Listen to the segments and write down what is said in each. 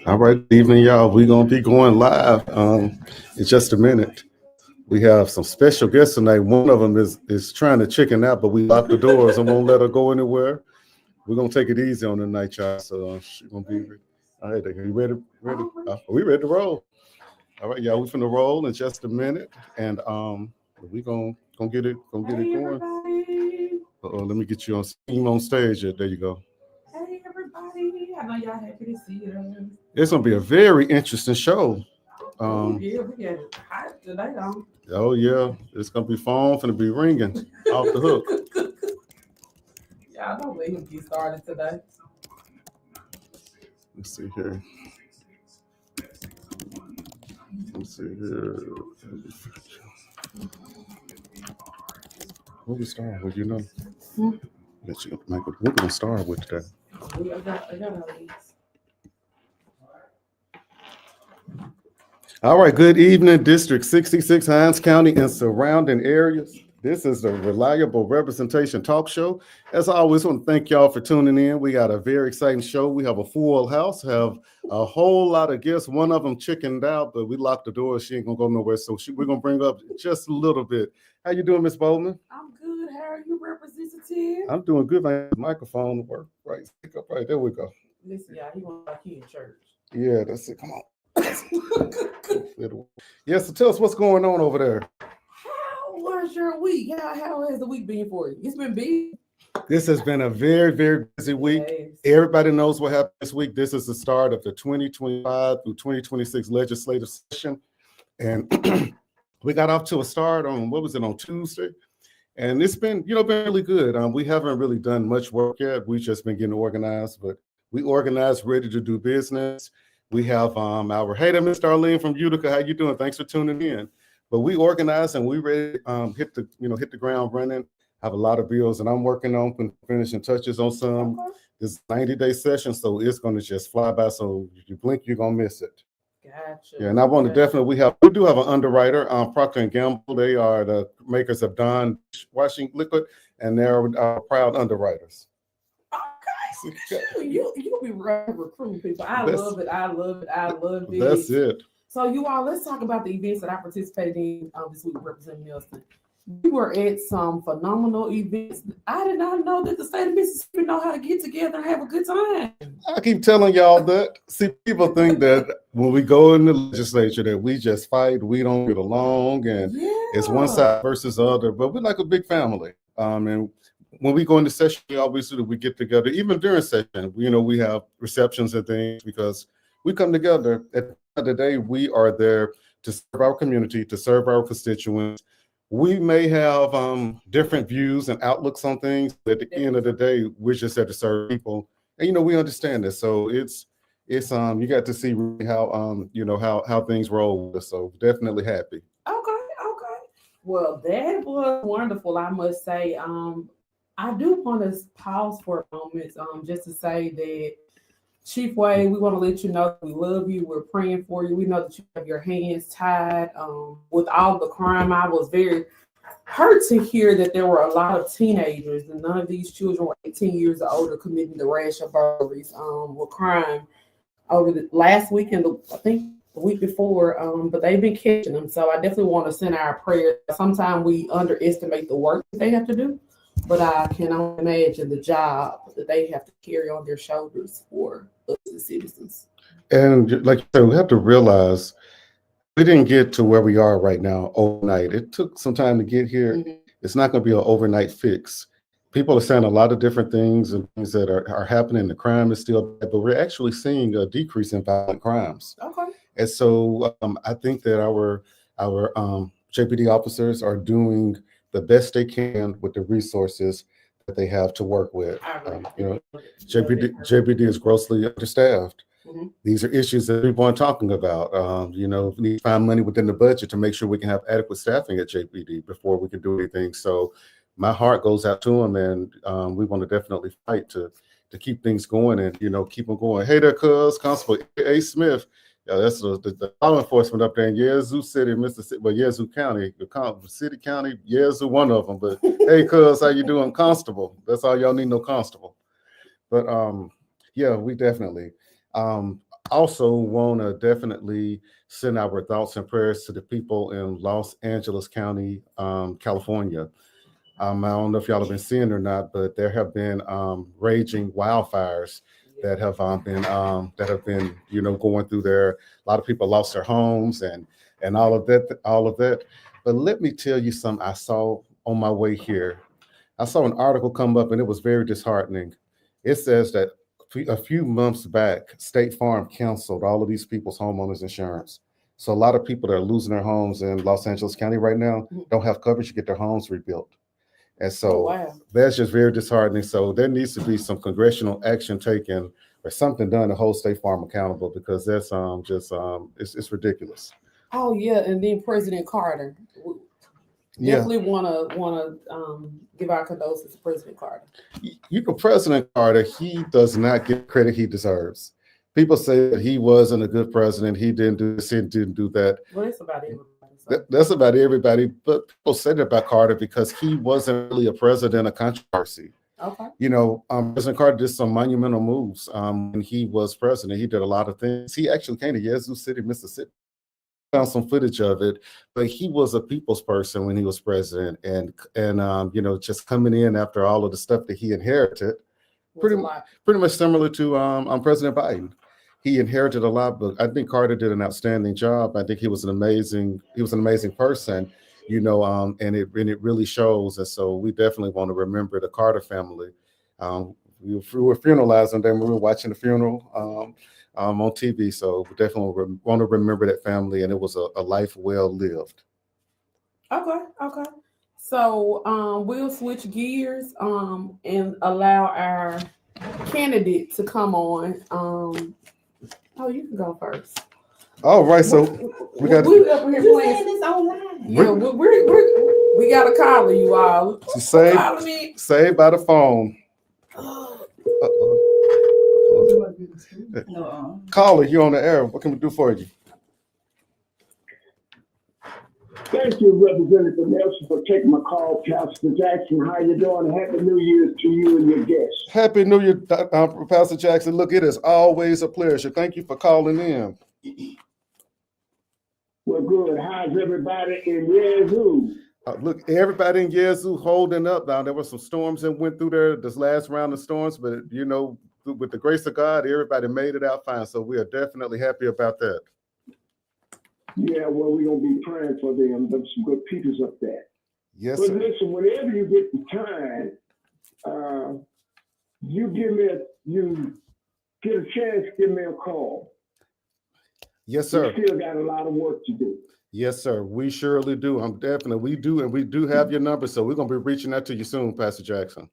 All right, evening, y'all. We're gonna be going live in just a minute. We have some special guests tonight. One of them is trying to chicken out, but we locked the doors and won't let her go anywhere. We're gonna take it easy on the night, y'all. So she's gonna be. All right, are you ready? Ready? Are we ready to roll? All right, y'all. We finna roll in just a minute, and we gonna get it going. Let me get you on stage. There you go. Hey everybody, I know y'all happy to see us. It's gonna be a very interesting show. Yeah, we get it hot today, though. Oh yeah, it's gonna be phone finna be ringing off the hook. Y'all don't let him get started today. Let's see here. Let's see here. What we start with, you know? Let you, Michael. What we gonna start with today? I got all these. All right. Good evening, District 66, Hinds County, and surrounding areas. This is the Reliable Representation Talk Show. As I always want to thank y'all for tuning in. We got a very exciting show. We have a full house, have a whole lot of guests. One of them chickened out, but we locked the door. She ain't gonna go nowhere. So we're gonna bring up just a little bit. How you doing, Miss Bowman? I'm good. How are you, Representative? I'm doing good. My microphone work right. Stick up right there. We go. Listen, y'all, he wants like he in church. Yeah, that's it. Come on. Yes, so tell us what's going on over there. How was your week? How has the week been for you? It's been big. This has been a very, very busy week. Yes. Everybody knows what happened this week. This is the start of the 2025 through 2026 legislative session. And we got off to a start on, what was it, on Tuesday? And it's been, been really good. We haven't really done much work yet. We've just been getting organized, but we organized, ready to do business. We have hey there, Miss Darlene from Utica. How you doing? Thanks for tuning in. But we organized and we ready hit the ground running. Have a lot of bills and I'm working on finishing touches on some. This 90-day session, so it's going to just fly by. So if you blink, you're gonna miss it. Gotcha. Yeah, and I want to definitely we do have an underwriter, Procter and Gamble. They are the makers of Dawn washing liquid, and they're proud underwriters. Okay, you be recruiting people. I love it. That's it. So you all, let's talk about the events that I participated in this week, Representative Nelson. You were at some phenomenal events. I did not know that the state of Mississippi know how to get together and have a good time. I keep telling y'all that. See, people think that when we go in the legislature that we just fight, we don't get along, and it's one side versus the other. But we're like a big family. And when we go into session, obviously we get together. Even during session, we have receptions and things because we come together. At the end of the day, we are there to serve our community, to serve our constituents. We may have different views and outlooks on things, but at the end of the day, we're just there to serve people. And we understand this. So it's you got to see really how things roll with us. So definitely happy. Okay. Well, that was wonderful, I must say. I do want to pause for a moment, just to say that Chief Wade, we want to let you know we love you. We're praying for you. We know that you have your hands tied with all the crime. I was very hurt to hear that there were a lot of teenagers, and none of these children were 18 years or older, committing the rash of burglaries with crime over the last week and I think the week before. But they've been catching them. So I definitely want to send our prayers. Sometimes we underestimate the work that they have to do, but I can only imagine the job that they have to carry on their shoulders for us as citizens. And like you said, we have to realize we didn't get to where we are right now overnight. It took some time to get here. Mm-hmm. It's not going to be an overnight fix. People are saying a lot of different things and things that are happening. The crime is still bad, but we're actually seeing a decrease in violent crimes. Okay. And so I think that our JPD officers are doing the best they can with the resources that they have to work with. JPD is grossly understaffed. Mm-hmm. These are issues that people aren't talking about. We need to find money within the budget to make sure we can have adequate staffing at JPD before we can do anything. So my heart goes out to them, and we want to definitely fight to keep things going and, keep them going. Hey there, Constable A. Smith. Yeah, that's the law enforcement up there in Yazoo City, Mississippi, but Yazoo County, the city county, Yazoo, one of them. But hey, how you doing, Constable? That's all y'all need, no constable. But Yeah, we definitely. Also, want to definitely send our thoughts and prayers to the people in Los Angeles County, California. I don't know if y'all have been seeing or not, but there have been raging wildfires that have been, going through there. A lot of people lost their homes and all of that. But let me tell you something I saw on my way here. I saw an article come up and it was very disheartening. It says that a few months back, State Farm canceled all of these people's homeowners insurance. So a lot of people that are losing their homes in Los Angeles County right now don't have coverage to get their homes rebuilt. And Oh, so wow. that's just very disheartening. So there needs to be some congressional action taken or something done to hold State Farm accountable because that's just it's ridiculous. Oh, yeah. And then President Carter. Yeah, Definitely wanna give our condolences to President Carter. President Carter, he does not get credit he deserves. People say that he wasn't a good president. He didn't do this, he didn't do that. Well, that's about everybody. So. That's about everybody. But people said that about Carter because he wasn't really a president of controversy. Okay. President Carter did some monumental moves when he was president. He did a lot of things. He actually came to Yazoo City, Mississippi. Found some footage of it, but he was a people's person when he was president, and just coming in after all of the stuff that he inherited, pretty much similar to President Biden. He inherited a lot, but I think Carter did an outstanding job. I think he was an amazing person, and it really shows. And so we definitely want to remember the Carter family. We were funeralizing them. We were watching the funeral on TV. So we definitely want to remember that family, and it was a life well lived. Okay. So we'll switch gears and allow our candidate to come on. Oh, you can go first. All right, so we got. We're up here playing this online. Yeah, we got a caller, you all. Saved by the phone. Caller, you on the air. What can we do for you? Thank you, Representative Nelson, for taking my call. Pastor Jackson, how you doing? Happy New Year to you and your guests. Happy New Year, Pastor Jackson. Look, it is always a pleasure. Thank you for calling in. Well, good. How's everybody in Yazoo? Look, everybody in Yazoo holding up. Now, there were some storms that went through there this last round of storms, but, with the grace of God, everybody made it out fine. So we are definitely happy about that. Yeah, well, we're going to be praying for them. There's some good peoples up there. Yes, but sir. Listen, whenever you get the time, you get a chance, give me a call. Yes, sir. We still got a lot of work to do. Yes, sir. We surely do. We do have your number. So we're going to be reaching out to you soon, Pastor Jackson.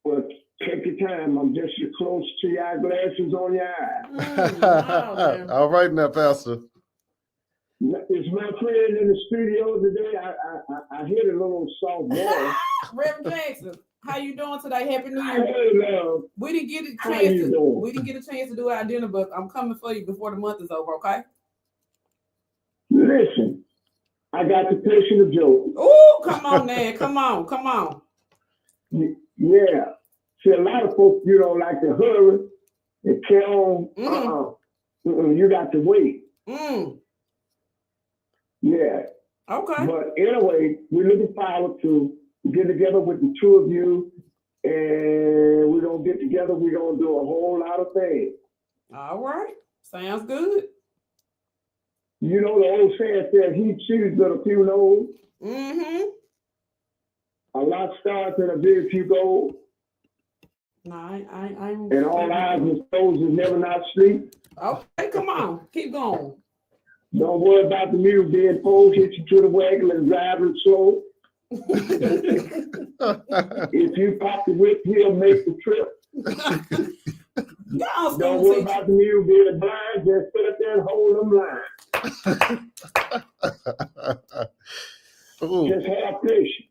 Well, take your time. I'm just close to your eyeglasses on your eye. All right now, Pastor. Is my friend in the studio today? I hear a little soft voice. Reverend Jackson, how you doing today? Happy New Year. Hey, love. We didn't get a chance to do our dinner, but I'm coming for you before the month is over, okay? Listen, I got the patient of Job. Oh, come on, man. Come on. Yeah. See, a lot of folks, like to hurry and tell them, you got to wait. Yeah. Okay. But anyway, we're looking forward to get together with the two of you, and we're going to get together. We're going to do a whole lot of things. All right. Sounds good. The old saying says, he chooses but a few knows. Mm-hmm. A lot starts and a very few goals. No, I'm. And all eyes and souls is never not sleep. Okay, come on. Keep going. Don't worry about the mule being pulled, hit you to the wagon and driving slow. If you pop the whip, he'll make the trip. Don't worry about the mule being blind, just sit up there and hold them line. Just have patience.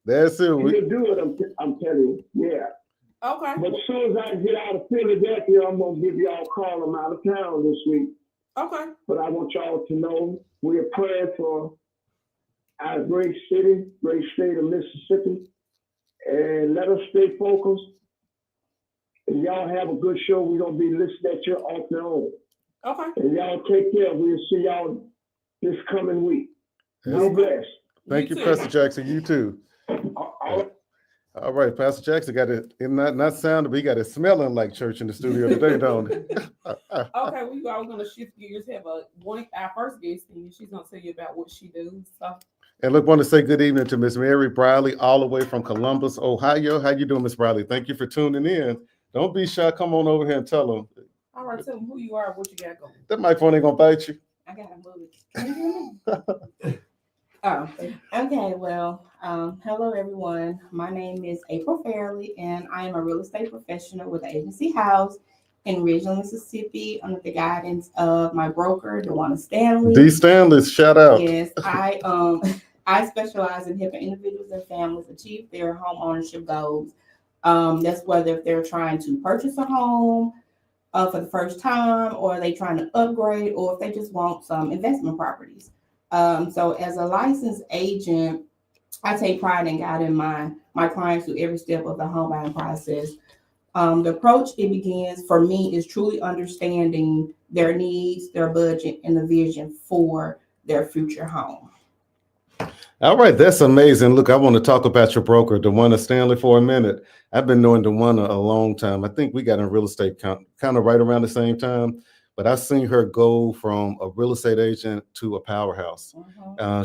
That's it. We'll do it, I'm telling you. Yeah. Okay. But as soon as I get out of Philadelphia, I'm going to give y'all a call. I'm out of town this week. Okay. But I want y'all to know we're praying for our great city, great state of Mississippi. And let us stay focused And y'all have a good show. We're gonna be listening at you off and on. Okay. And y'all take care. We'll see y'all this coming week. Be blessed. Thank you, too. Pastor Jackson. You too. All right, Pastor Jackson got it not sounding, but he got it smelling like church in the studio today, don't he? Okay, well, you are gonna shift gears. Have our first guest, and she's gonna tell you about what she does. So, And look, want to say good evening to Miss Mary Briley, all the way from Columbus, Ohio. How you doing, Miss Briley? Thank you for tuning in. Don't be shy. Come on over here and tell them. all right, tell them who you are, what you got going. That microphone ain't gonna bite you. I got a movie. Can you hear me? Oh, Okay, well, hello everyone. My name is April Fairley, and I am a real estate professional with the Agency House in Ridgeland, Mississippi, under the guidance of my broker, Dewana Stanley. D. Stanley, shout out. Yes, I specialize in helping individuals and families achieve their home ownership goals. That's whether if they're trying to purchase a home for the first time, or they trying to upgrade, or if they just want some investment properties. So as a licensed agent, I take pride in guiding my clients through every step of the home buying process. The approach it begins for me is truly understanding their needs, their budget, and the vision for their future home. All right, that's amazing. Look, I want to talk about your broker, Dewana Stanley, for a minute. I've been knowing Dewana a long time. I think we got in real estate kind of right around the same time, but I've seen her go from a real estate agent to a powerhouse.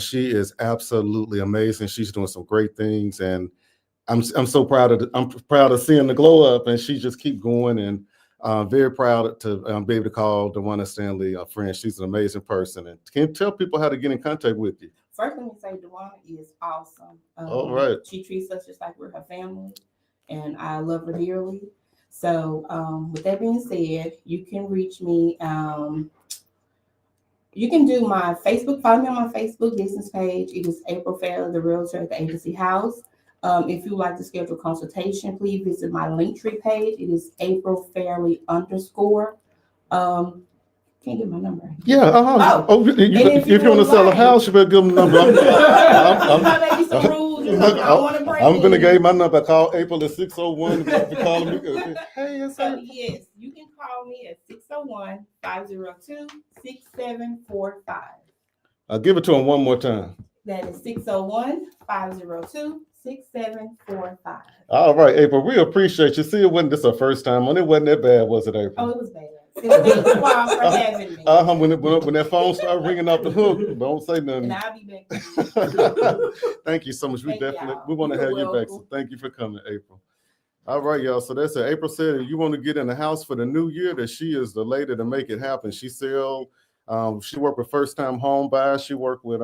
She is absolutely amazing. She's doing some great things, and I'm so proud of seeing the glow up, and she just keep going, and very proud to be able to call Dewana Stanley a friend. She's an amazing person, and can you tell people how to get in contact with you? First, let me say Dewana is awesome. All right. She treats us just like we're her family, and I love her dearly. So with that being said, you can reach me. You can do my Facebook, follow me on my Facebook business page. It is April Fairley, the realtor at the Agency House. If you would like to schedule a consultation, please visit my Linktree page. It is April Fairley _ Can't get my number. Yeah. If you want to sell a house, you better give them the number. I'm going to give you my number. Call April at 601. If you call me, hey, it's So yes, you can call me at 601-502-6745. I'll give it to him one more time. That is 601-502-6745. All right, April, we appreciate you. See, it wasn't this our first time on. It wasn't that bad, was it, April? Oh, it was bad. Thank you for having me. When that phone started ringing off the hook, don't say nothing. And I'll be back. Thank you so much. Thank We want to have You're you back. So thank you for coming, April. All right, y'all. So that's it. April said, if you want to get in the house for the new year, that she is the lady to make it happen. She worked with first-time home buyers. She worked with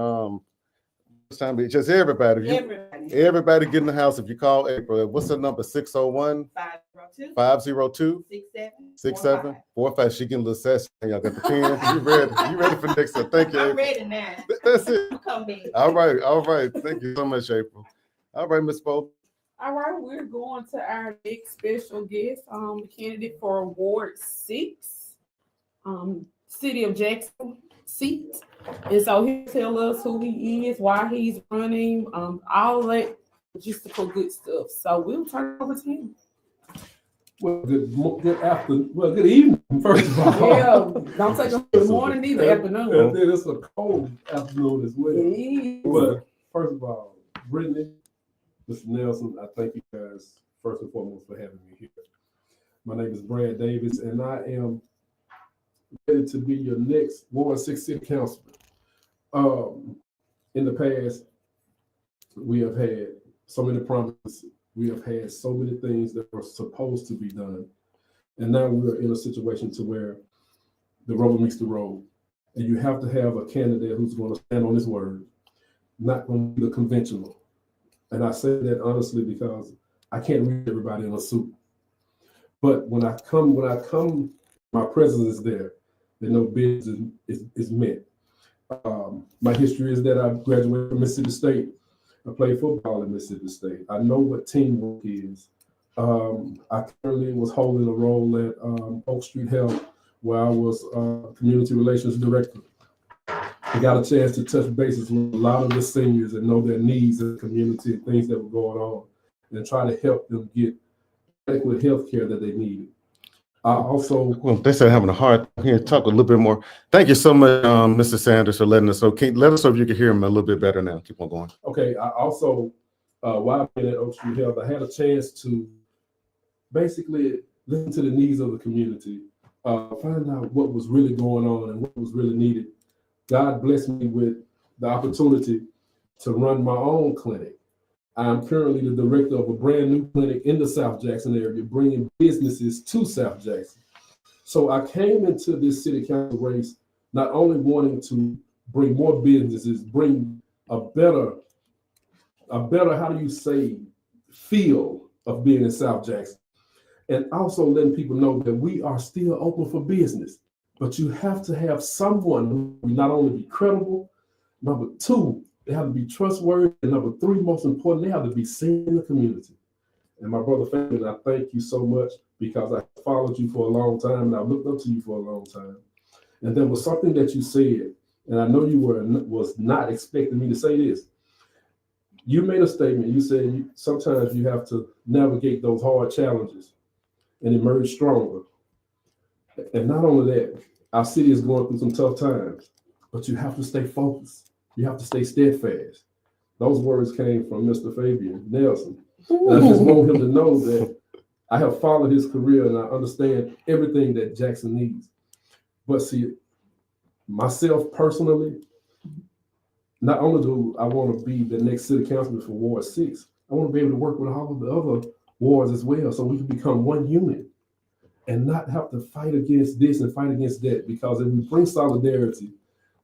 just everybody. Everybody get in the house. If you call April, what's the number? 601-502-6745. She getting a little sassy. Y'all got the pen. You ready for next time? Thank you, April. I'm ready now. That's it. Come back. All right. Thank you so much, April. All right, Ms. Bo. all right, we're going to our next special guest, candidate for Ward 6, City of Jackson seat. And so he'll tell us who he is, why he's running, all that logistical good stuff. So we'll turn it over to him. Well, good evening, first of all. Yeah, don't take us to the morning, neither afternoon. And then it's a cold afternoon as well. Yeah. But first of all, Brittany, Mr. Nelson, I thank you guys first and foremost for having me here. My name is Brad Davis, and I am ready to be your next Ward 6 City Councilman. In the past, we have had so many promises. We have had so many things that were supposed to be done. And now we're in a situation to where the rubber meets the road. And you have to have a candidate who's going to stand on his word, not going to be the conventional. And I say that honestly because I can't read everybody in a suit. But when I come, my presence is there. That no business is met. My history is that I graduated from Mississippi State. I played football at Mississippi State. I know what teamwork is. I currently was holding a role at Oak Street Health, where I was community relations director. I got a chance to touch bases with a lot of the seniors and know their needs in the community and things that were going on, and try to help them get adequate health care that they needed. I also, Well, they said having a hard time here. Talk a little bit more. Thank you so much, Mr. Sanders, for letting us know. Let us know if you can hear him a little bit better now. Keep on going. okay, I also, while I've been at Oak Street Health, I had a chance to basically listen to the needs of the community, find out what was really going on and what was really needed. God blessed me with the opportunity to run my own clinic. I'm currently the director of a brand new clinic in the South Jackson area, bringing businesses to South Jackson. So I came into this city council race not only wanting to bring more businesses, bring a better, how do you say, feel of being in South Jackson, and also letting people know that we are still open for business. But you have to have someone who will not only be credible, number two, they have to be trustworthy, and number three, most important, they have to be seen in the community. And my brother Fabian, I thank you so much because I followed you for a long time and I looked up to you for a long time. And there was something that you said, and I know you was not expecting me to say this. You made a statement. You said sometimes you have to navigate those hard challenges and emerge stronger. And not only that, our city is going through some tough times, but you have to stay focused. You have to stay steadfast. Those words came from Mr. Fabian Nelson. And I just want him to know that I have followed his career and I understand everything that Jackson needs. But see, myself personally, not only do I want to be the next city councilman for Ward 6, I want to be able to work with all of the other wards as well so we can become one unit and not have to fight against this and fight against that, because if we bring solidarity,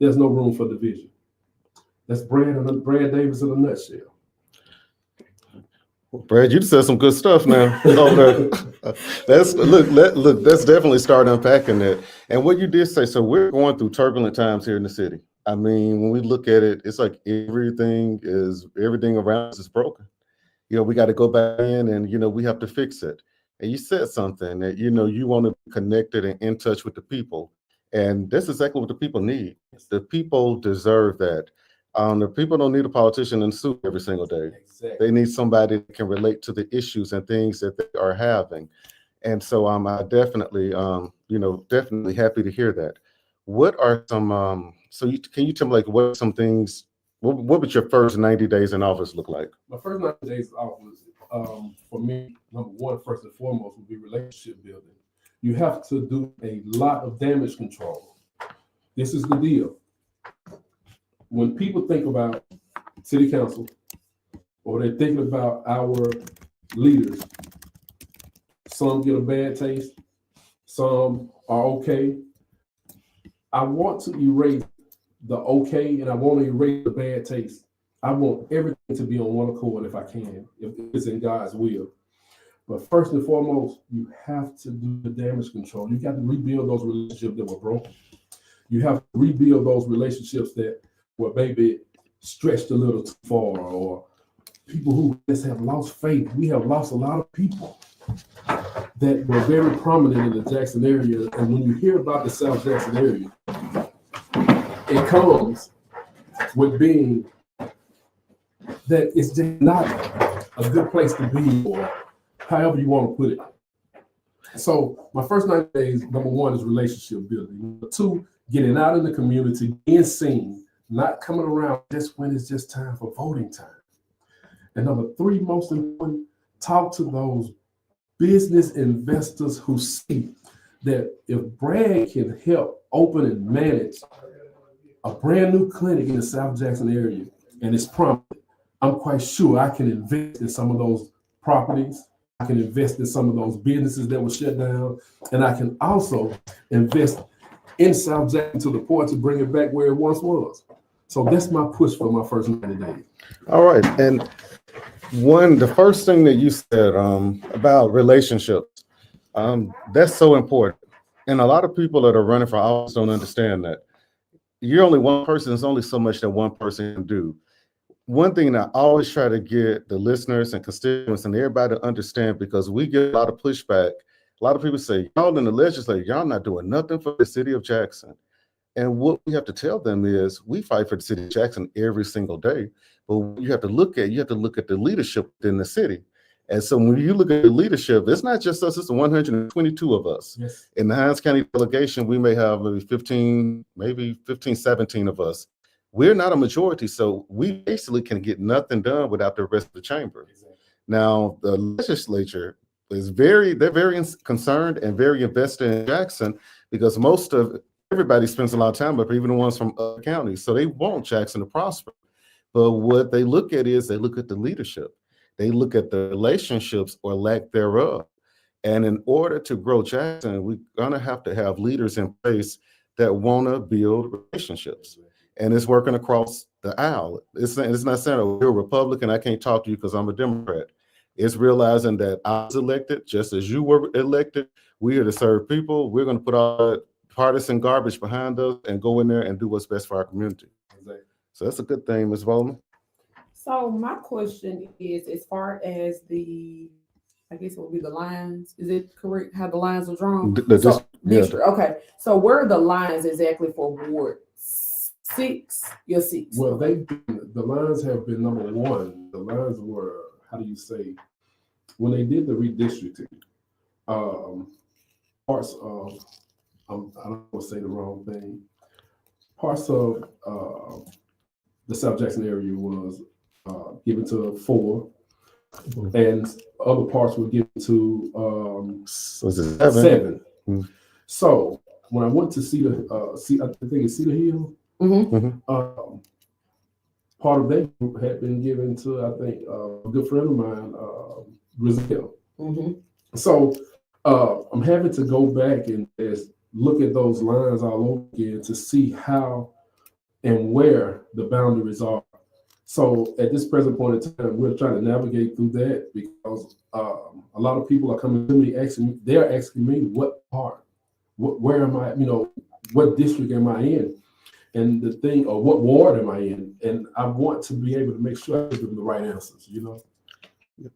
there's no room for division. That's Brad Davis in a nutshell. Brad, you said some good stuff now. That's that's definitely start unpacking that. And what you did say, so we're going through turbulent times here in the city. I mean, when we look at it, it's like everything around us is broken. You know, we got to go back in and, you know, we have to fix it. And you said something that, you know, you want to be connected and in touch with the people. And that's exactly what the people need. The people deserve that. The people don't need a politician in a suit every single day. Exactly. They need somebody that can relate to the issues and things that they are having. And so I definitely, definitely happy to hear that. What are some, can you tell me, like, what are some things, what would your first 90 days in office look like? My first 90 days in office, for me, number one, first and foremost, would be relationship building. You have to do a lot of damage control. This is the deal. When people think about city council or they're thinking about our leaders, some get a bad taste, some are okay. I want to erase the okay and I want to erase the bad taste. I want everything to be on one accord if I can, if it's in God's will. But first and foremost, you have to do the damage control. You got to rebuild those relationships that were broken. You have to rebuild those relationships that were maybe stretched a little too far, or people who just have lost faith. We have lost a lot of people that were very prominent in the Jackson area. And when you hear about the South Jackson area, it comes with being that it's just not a good place to be, or however you want to put it. So my first 90 days, number one, is relationship building. Number two, getting out in the community, being seen, not coming around just when it's just time for voting time. And number three, most important, talk to those business investors who see that if Brad can help open and manage a brand new clinic in the South Jackson area and it's prominent, I'm quite sure I can invest in some of those properties. I can invest in some of those businesses that were shut down. And I can also invest in South Jackson to the point to bring it back where it once was. So that's my push for my first 90 days. All right. And the first thing that you said about relationships, that's so important. And a lot of people that are running for office don't understand that. You're only one person. There's only so much that one person can do. One thing that I always try to get the listeners and constituents and everybody to understand, because we get a lot of pushback. A lot of people say, y'all in the legislature, y'all not doing nothing for the city of Jackson. And what we have to tell them is we fight for the city of Jackson every single day. But you have to look at the leadership in the city. And so when you look at the leadership, it's not just us, it's 122 of us. Yes. In the Hinds County delegation, we may have maybe 15, 17 of us. We're not a majority, so we basically can get nothing done without the rest of the chamber. Exactly. Now, the legislature is they're very concerned and very invested in Jackson because everybody spends a lot of time, but even the ones from other counties, so they want Jackson to prosper. But what they look at is they look at the leadership. They look at the relationships or lack thereof. And in order to grow Jackson, we're gonna have to have leaders in place that wanna build relationships. And it's working across the aisle. It's not saying, oh, you're a Republican, I can't talk to you because I'm a Democrat. It's realizing that I was elected just as you were elected. We're here to serve people. We're going to put all that partisan garbage behind us and go in there and do what's best for our community. Exactly. So that's a good thing, Ms. Bowman. So my question is, as far as I guess it would be the lines. Is it correct how the lines are drawn? District. Okay. So where are the lines exactly for Ward 6? Your 6. Well, the lines have been number one. The lines were, how do you say, when they did the redistricting, parts of, I don't want to say the wrong thing, parts of the South Jackson area was given to 4, and other parts were given to Was it 7? 7. So when I went to I think it's Cedar Hill, part of that group had been given to, I think, a good friend of mine, Brazil. So I'm having to go back and look at those lines all over again to see how and where the boundaries are. So at this present point in time, we're trying to navigate through that because a lot of people are coming to me they're asking me what part, where am I, what district am I in? And the thing, or what ward am I in? And I want to be able to make sure I give them the right answers,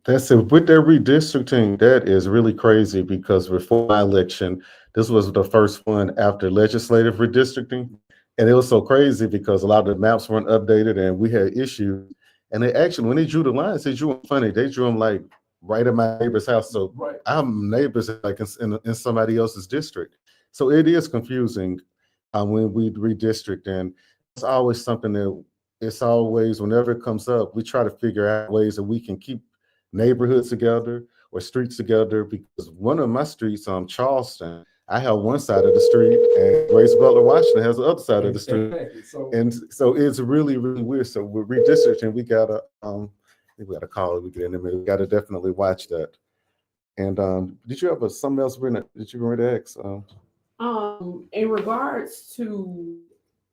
That's it. With their redistricting, that is really crazy because before my election, this was the first one after legislative redistricting. And it was so crazy because a lot of the maps weren't updated and we had issues. And they actually, when they drew the lines, they drew them funny. They drew them like right at my neighbor's house. So Right. I'm neighbors like in somebody else's district. So it is confusing when we redistrict. And it's always something that it's always, whenever it comes up, we try to figure out ways that we can keep neighborhoods together or streets together, because one of my streets on Charleston, I have one side of the street and Grace Butler Washington has the other side of the street. Exactly. And so it's really, really weird. So with redistricting, we gotta call it, we get in there, we gotta definitely watch that. And did you have something else that you were to ask? In regards to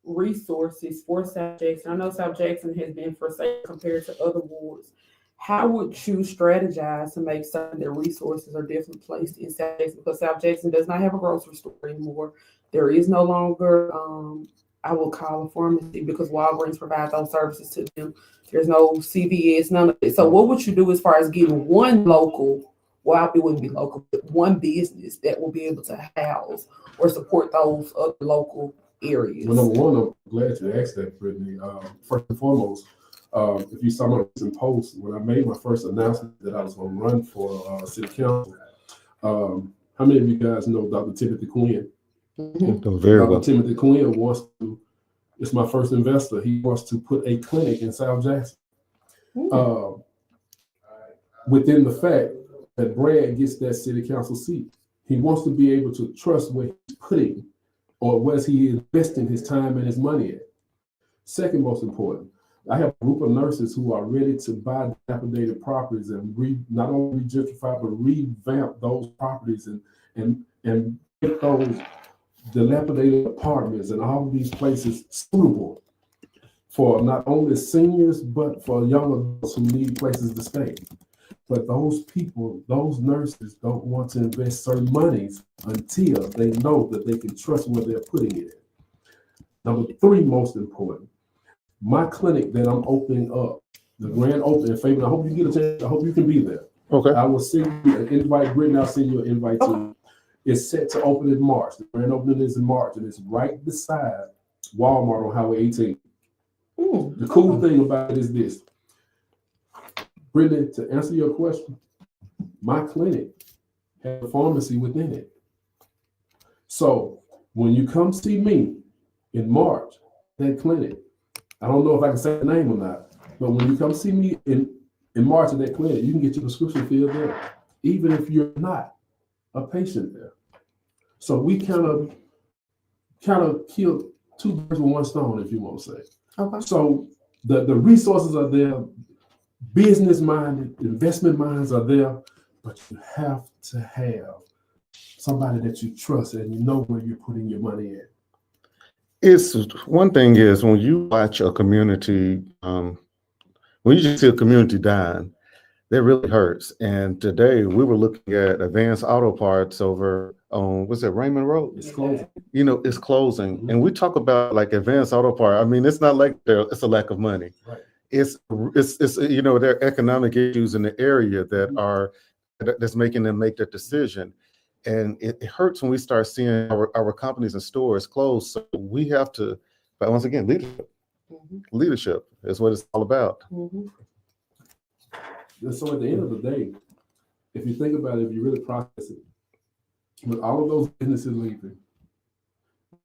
resources for South Jackson, I know South Jackson has been for sale compared to other wards. How would you strategize to make certain that resources are definitely placed in South Jackson? Because South Jackson does not have a grocery store anymore. There is no longer, I will call a pharmacy because Walgreens provides those services to them. There's no CVS, none of it. So what would you do as far as getting one local, well, it wouldn't be local, but one business that will be able to house or support those other local areas? Well, number one, I'm glad you asked that, Brittany. First and foremost, if you saw my recent post, when I made my first announcement that I was going to run for city council, how many of you guys know Dr. Timothy Quinn? Very well. Dr. Timothy Quinn it's my first investor. He wants to put a clinic in South Jackson. Within the fact that Brad gets that city council seat, he wants to be able to trust where he's putting or where he is investing his time and his money at. Second most important, I have a group of nurses who are ready to buy dilapidated properties and not only gentrify, but revamp those properties and make those dilapidated apartments and all of these places suitable for not only seniors, but for young adults who need places to stay. But those people, those nurses don't want to invest certain monies until they know that they can trust where they're putting it. Number 3, most important, my clinic that I'm opening up, the grand opening, Fabian, I hope you get a chance. I hope you can be there. Okay. I will send you an invite, Brittany. I'll send you an invite too. It's set to open in March. The grand opening is in March, and it's right beside Walmart on Highway 18. The cool thing about it is this, Brittany, to answer your question, my clinic has a pharmacy within it. So when you come see me in March, that clinic, I don't know if I can say the name or not, but when you come see me in March at that clinic, you can get your prescription filled there, even if you're not a patient there. So we kind of killed two birds with one stone, if you want to say. Okay. So the resources are there, business minded, investment minds are there, but you have to have somebody that you trust and you know where you're putting your money at. It's one thing is when you watch a community, when you just see a community dying, that really hurts. And today we were looking at Advanced Auto Parts over on, what's it, Raymond Road? It's closing. You know, it's closing. And we talk about like Advanced Auto Part. I mean, it's not like it's a lack of money. Right. It's you know, there are economic issues in the area that's making them make that decision. And it hurts when we start seeing our companies and stores close. So we have to, but once again, leadership is what it's all about. Mm-hmm. And so at the end of the day, if you think about it, if you really process it, with all of those businesses leaving,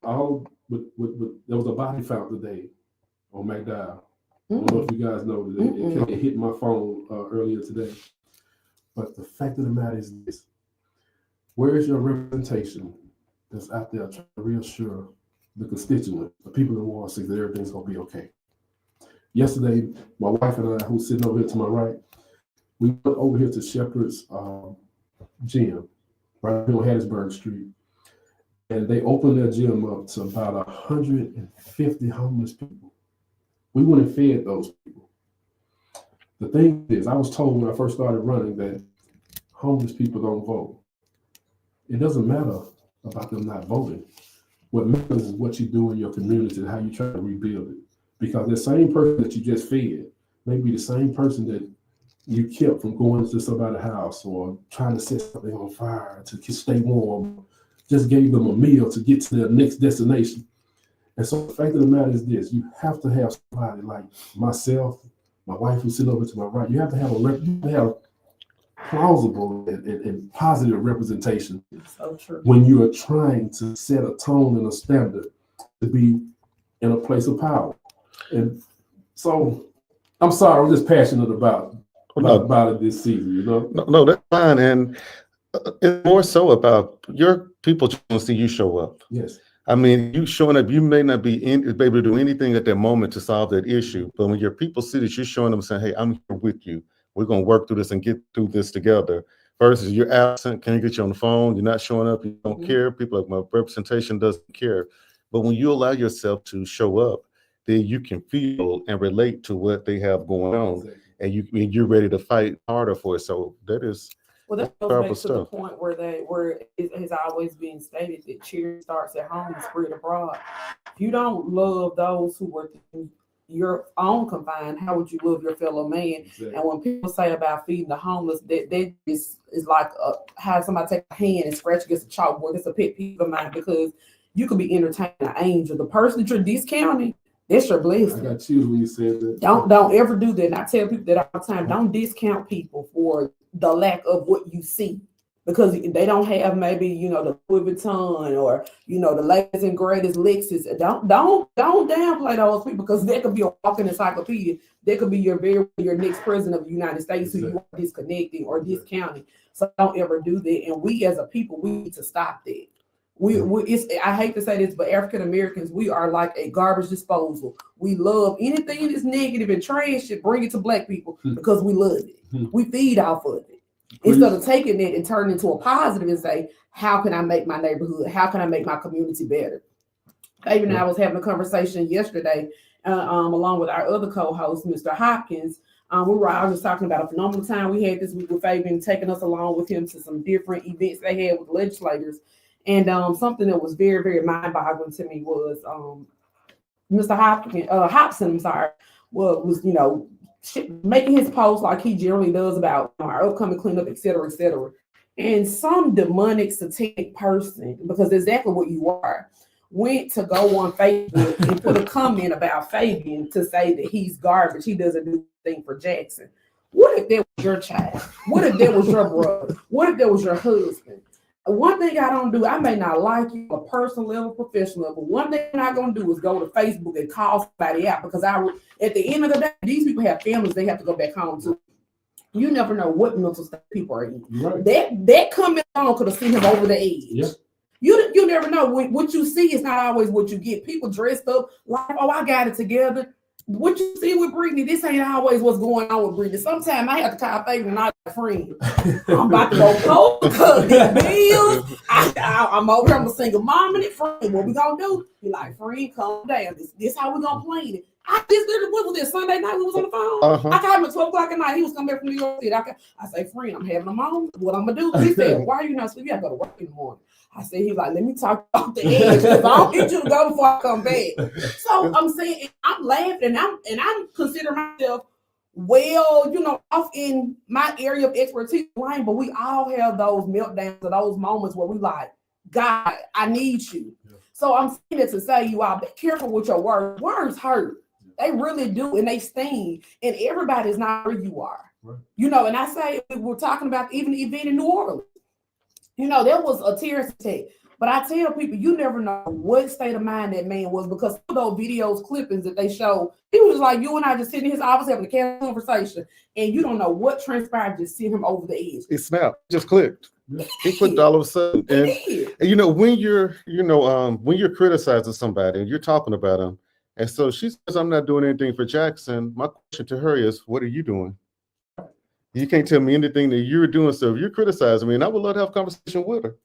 there was a body found today on McDowell. I don't know if you guys know that it hit my phone earlier today. But the fact of the matter is this: where is your representation that's out there trying to reassure the constituent, the people in Ward 6, that everything's going to be okay? Yesterday, my wife and I, who's sitting over here to my right, we went over here to Shepherd's gym, right here on Hattiesburg Street. And they opened their gym up to about 150 homeless people. We went and fed those people. The thing is, I was told when I first started running that homeless people don't vote. It doesn't matter about them not voting. What matters is what you do in your community and how you try to rebuild it. Because the same person that you just fed may be the same person that you kept from going to somebody's house or trying to set something on fire to stay warm, just gave them a meal to get to their next destination. And so the fact of the matter is this: you have to have somebody like myself, my wife who's sitting over to my right. You have to have plausible and positive representation So true. when you are trying to set a tone and a standard to be in a place of power. And so I'm sorry, I'm just passionate about it this season, you know? No, that's fine. And it's more so about your people trying to see you show up. Yes. I mean, you showing up, you may not be able to do anything at that moment to solve that issue. But when your people see that you're showing them saying, hey, I'm here with you. We're going to work through this and get through this together. Versus you're absent, can't get you on the phone, you're not showing up, you don't care. People like, my representation doesn't care. But when you allow yourself to show up, then you can feel and relate to what they have going on. Exactly. And you're ready to fight harder for it. So that is Well, that goes powerful back to the stuff. point where it has always been stated that charity starts at home and spread abroad. If you don't love those who work in your own confined, how would you love your fellow man? Exactly. And when people say about feeding the homeless, that is like how somebody take a hand and scratch against a chalkboard. It's a pet peeve of mine because you could be entertaining an angel. The person that you're discounting, that's your I blessing. got chills when you said that. Don't ever do that. And I tell people that all the time. Don't discount people for the lack of what you see, because they don't have maybe the Louis Vuitton or the latest and greatest Lexus. Don't downplay those people, because they could be a walking encyclopedia. They could be your next president of the United States who you are disconnecting or discounting. So don't ever do that. And we as a people, we need to stop that. I hate to say this, but African Americans, we are like a garbage disposal. We love anything that's negative and trash, should bring it to Black people because we love it. We feed off of it. Instead of taking it and turning into a positive and say, how can I make my neighborhood? How can I make my community better? Fabian and I was having a conversation yesterday, along with our other co-host, Mr. Hopkins. I was just talking about a phenomenal time we had this week with Fabian, taking us along with him to some different events they had with legislators. And something that was very, very mind-boggling to me was Mr. Hobson, was making his post like he generally does about our upcoming cleanup, et cetera, et cetera. And some demonic, satanic person, because exactly what you are, went to go on Facebook and put a comment about Fabian to say that he's garbage. He doesn't do anything for Jackson. What if that was your child? What if that was your brother? What if that was your husband? One thing I don't do, I may not like you on a personal level, professional level. One thing I'm not gonna do is go to Facebook and call somebody out because at the end of the day, these people have families they have to go back home to. You never know what mental state people are in. Right. That coming on could have sent him over the edge. Yeah. You never know. What you see is not always what you get. People dressed up like, oh, I got it together. What you see with Brittany, this ain't always what's going on with Brittany. Sometimes I have to call Favorite and not a friend. I'm about to go cold because these bills. I'm over here. I'm a single mom and a friend. What we gonna do? Be like, friend, calm down. This how we gonna plan it. I just literally, what was this Sunday night? We was on the phone. I called him at 12 o'clock at night. He was coming back from New York City. I say, friend, I'm having a moment. What I'm gonna do? He said, why are you not sleeping? You gotta go to work in the morning. I said, he's like, let me talk off the edge because I don't need you to go before I come back. So I'm saying, I'm laughing and I'm considering myself well, off in my area of expertise lane, but we all have those meltdowns or those moments where we like, God, I need you. Yeah. So I'm saying it to say you all be careful with your words. Words hurt. They really do, and they sting. And everybody's not where you are. Right. And I say we're talking about even the event in New Orleans. There was a terrorist attack. But I tell people, you never know what state of mind that man was because some of those videos, clippings that they show, he was like you and I just sitting in his office having a casual conversation, and you don't know what transpired just sent him over the edge. It snapped, just clicked. He clicked all of a sudden. And when you're criticizing somebody and you're talking about them, and so she says, I'm not doing anything for Jackson. My question to her is, what are you doing? You can't tell me anything that you're doing. So if you're criticizing me, and I would love to have a conversation with her.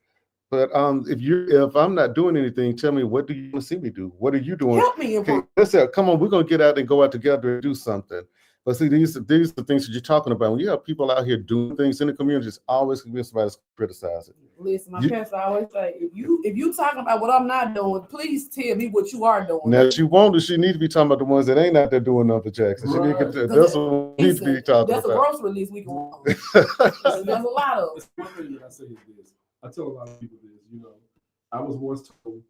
But if I'm not doing anything, tell me, what do you want to see me do? What are you doing? Help me. Okay, let's say, come on, we're gonna get out and go out together and do something. But see, these are the things that you're talking about. When you have people out here doing things in the community, it's always gonna be somebody criticizing. Listen, my pastor always say, if you talking about what I'm not doing, please tell me what you are doing. Now, she need to be talking about the ones that ain't out there doing nothing for Jackson. She need to, that's what we need to be talking about. That's a grocery list we can run. There's a lot of it. One thing that I say is this. I tell a lot of people this, I was once told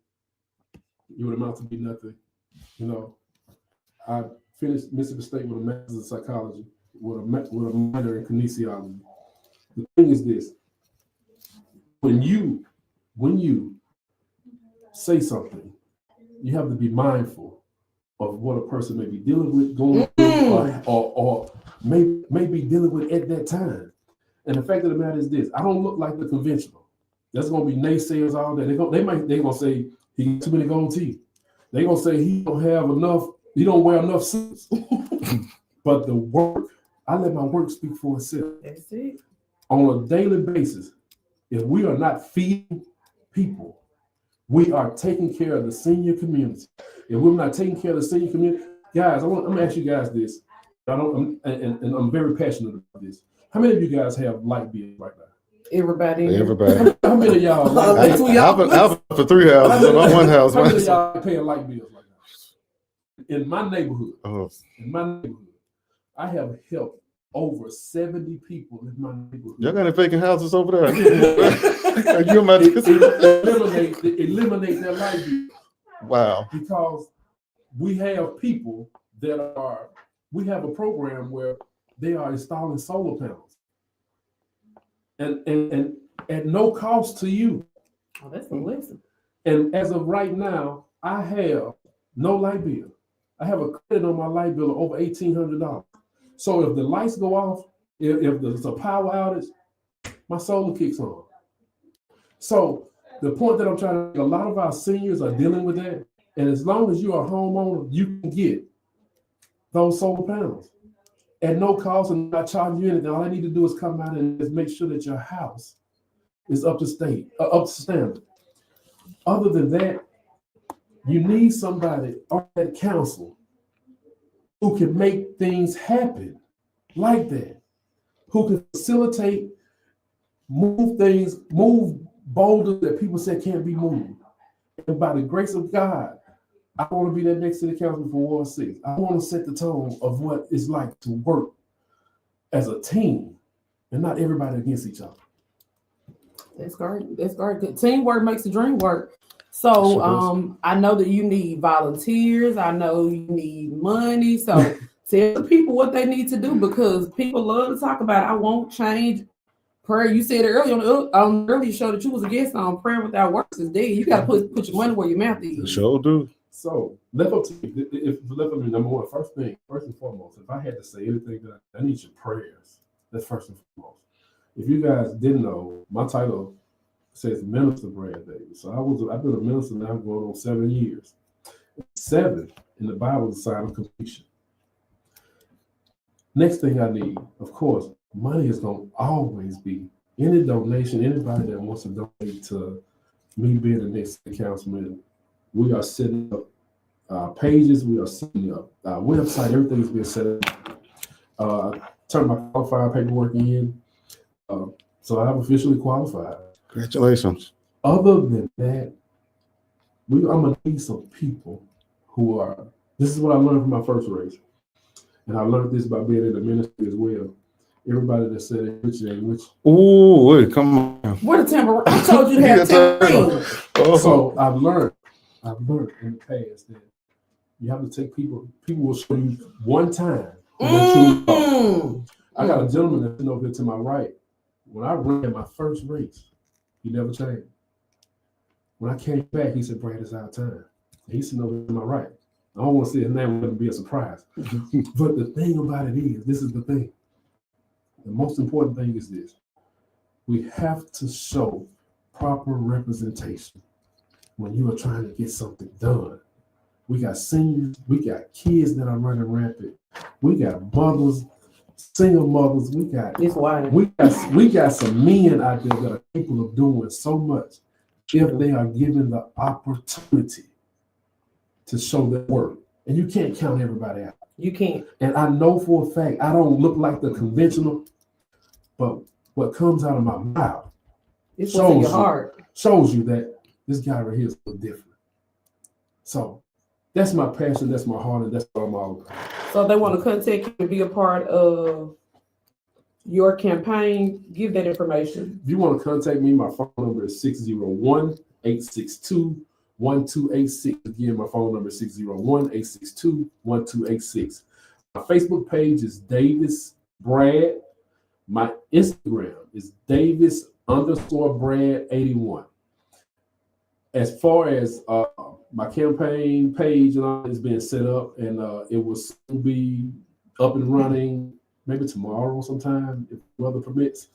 you would amount to be nothing. I finished Mississippi State with a master's in psychology, with a minor in kinesiology. The thing is this: when you say something, you have to be mindful of what a person may be dealing with, going through, or may be dealing with at that time. And the fact of the matter is this: I don't look like the conventional. There's gonna be naysayers all day. They're gonna say he got too many gold teeth. They're gonna say he don't wear enough suits. But the work, I let my work speak for itself. That's it. On a daily basis, if we are not feeding people, we are taking care of the senior community. If we're not taking care of the senior community, guys, I'm gonna ask you guys this. I'm very passionate about this. How many of you guys have light bills right now? Everybody. How many of y'all? I have for 3 houses. I'm one house. How many of y'all paying light bills right now? In my neighborhood, I have helped over 70 people in my neighborhood. Y'all got any vacant houses over there? Eliminate their light bill. Wow. Because we have people we have a program where they are installing solar panels. And at no cost to you. Oh, that's a lesson. And as of right now, I have no light bill. I have a credit on my light bill of over $1,800. So if the lights go off, if there's a power outage, my solar kicks on. So the point that I'm trying to make, a lot of our seniors are dealing with that. And as long as you are a homeowner, you can get those solar panels at no cost and not charging you anything. All I need to do is come out and just make sure that your house is up to standard. Other than that, you need somebody on that council who can make things happen like that, who can facilitate, move boulders that people said can't be moved. And by the grace of God, I want to be that next city councilman for Ward 6. I want to set the tone of what it's like to work as a team and not everybody against each other. That's great. That's great. Good. Teamwork makes the dream work. So I know that you need volunteers. I know you need money. So tell the people what they need to do, because people love to talk about, I won't change prayer. You said earlier on the earlier show that you was a guest on prayer without works is dead. You got to put your money where your mouth is. Sure do. So left up to me. If left up to me, number one, first and foremost, if I had to say anything, that I need your prayers. That's first and foremost. If you guys didn't know, my title says Minister Brad Davis. So I've been a minister now going on 7 years. 7 in the Bible is a sign of completion. Next thing I need, of course, money is going to always be any donation. Anybody that wants to donate to me being the next city councilman, we are setting up pages. We are setting up our website. Everything is being set up. Turn my qualified paperwork in. So I've officially qualified. Congratulations. Other than that, I'm gonna need some people who are. This is what I learned from my first race, and I learned this by being in the ministry as well. Everybody that said it, which ain't which. Ooh, wait, come on. What a tambourine? I told you to have tambourine. Oh. So I've learned in the past that you have to take people. People will show you one time. I got a gentleman that's sitting over here to my right. When I ran my first race, he never changed. When I came back, he said, "Brad, it's our time." And he's sitting over here to my right. I don't want to say his name, it would be a surprise. But the thing about it is, this is the thing. The most important thing is this. We have to show proper representation when you are trying to get something done. We got seniors, we got kids that are running rampant. We got mothers, single mothers. It's wide. We got some men out there that are capable of doing so much if they are given the opportunity to show their work. And you can't count everybody out. You can't. And I know for a fact I don't look like the conventional, but what comes out of my mouth It's what's in your heart. shows you that this guy right here is a little different. So that's my passion, that's my heart, and that's what I'm all about. So if they want to contact you and be a part of your campaign, give that information. If you want to contact me, my phone number is 601-862-1286. Again, my phone number is 601-862-1286. My Facebook page is Davis Brad. My Instagram is Davis_Brad81. As far as my campaign page and all is being set up, and it will soon be up and running, maybe tomorrow sometime, if weather permits.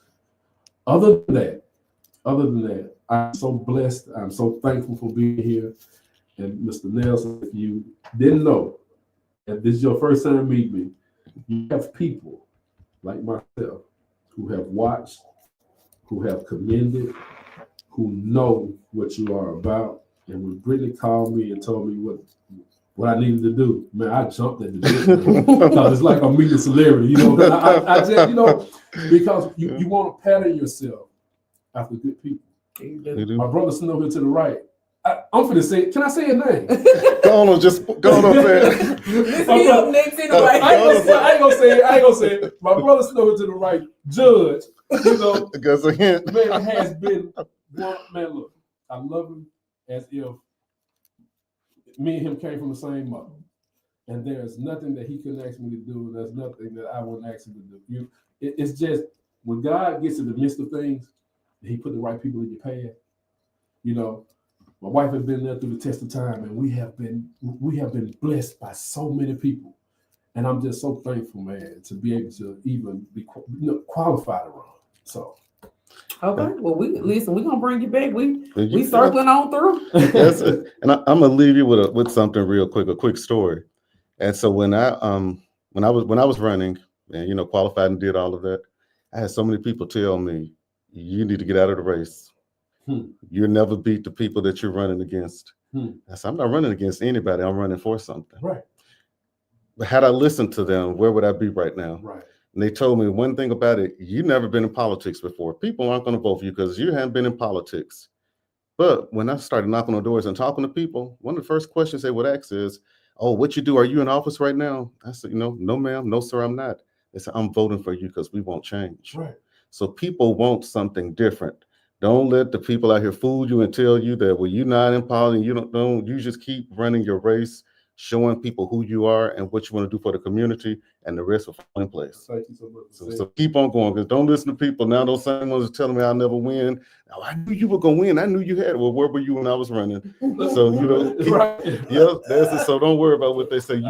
Other than that, I'm so blessed. I'm so thankful for being here. And Mr. Nelson, if you didn't know, and this is your first time meeting me, you have people like myself who have watched, who have commended, who know what you are about. And when Brittany called me and told me what I needed to do, man, I jumped at the bit. It's like I'm meeting a celebrity, I just, because you want to pattern yourself after good people. My brother sitting over here to the right. I'm finna say, can I say his name? Go on, man. Let's be up next anyway. I ain't gonna say it. My brother sitting over to the right, Judge, That's a hint. man, has been one, man, look, I love him as if me and him came from the same mother. And there's nothing that he couldn't ask me to do. There's nothing that I wouldn't ask him to do. It's just when God gets in the midst of things, he put the right people in your path. My wife has been there through the test of time, and we have been blessed by so many people. And I'm just so thankful, man, to be able to even be qualified around. So. Okay, well, we're gonna bring you back. We circling on through. That's it. And I'm gonna leave you with something real quick, a quick story. And so when I was running and qualified and did all of that, I had so many people tell me, you need to get out of the race. You'll never beat the people that you're running against. I said, I'm not running against anybody. I'm running for something. Right. But had I listened to them, where would I be right now? Right. And they told me one thing about it: you've never been in politics before. People aren't going to vote for you because you haven't been in politics. But when I started knocking on doors and talking to people, one of the first questions they would ask is, "Oh, what you do? Are you in office right now?" I said, "No, ma'am, no, sir, I'm not." They said, "I'm voting for you because we won't change." Right. So people want something different. Don't let the people out here fool you and tell you that, well, you're not in politics, you just keep running your race. showing people who you are and what you want to do for the community, and the rest will fall in place. Thank you so much. So keep on going, because don't listen to people. Now those same ones are telling me I'll never win. Oh, I knew you were going to win. I knew you had it. Well, where were you when I was running? So, keep, yeah, that's it. So don't worry about what they say.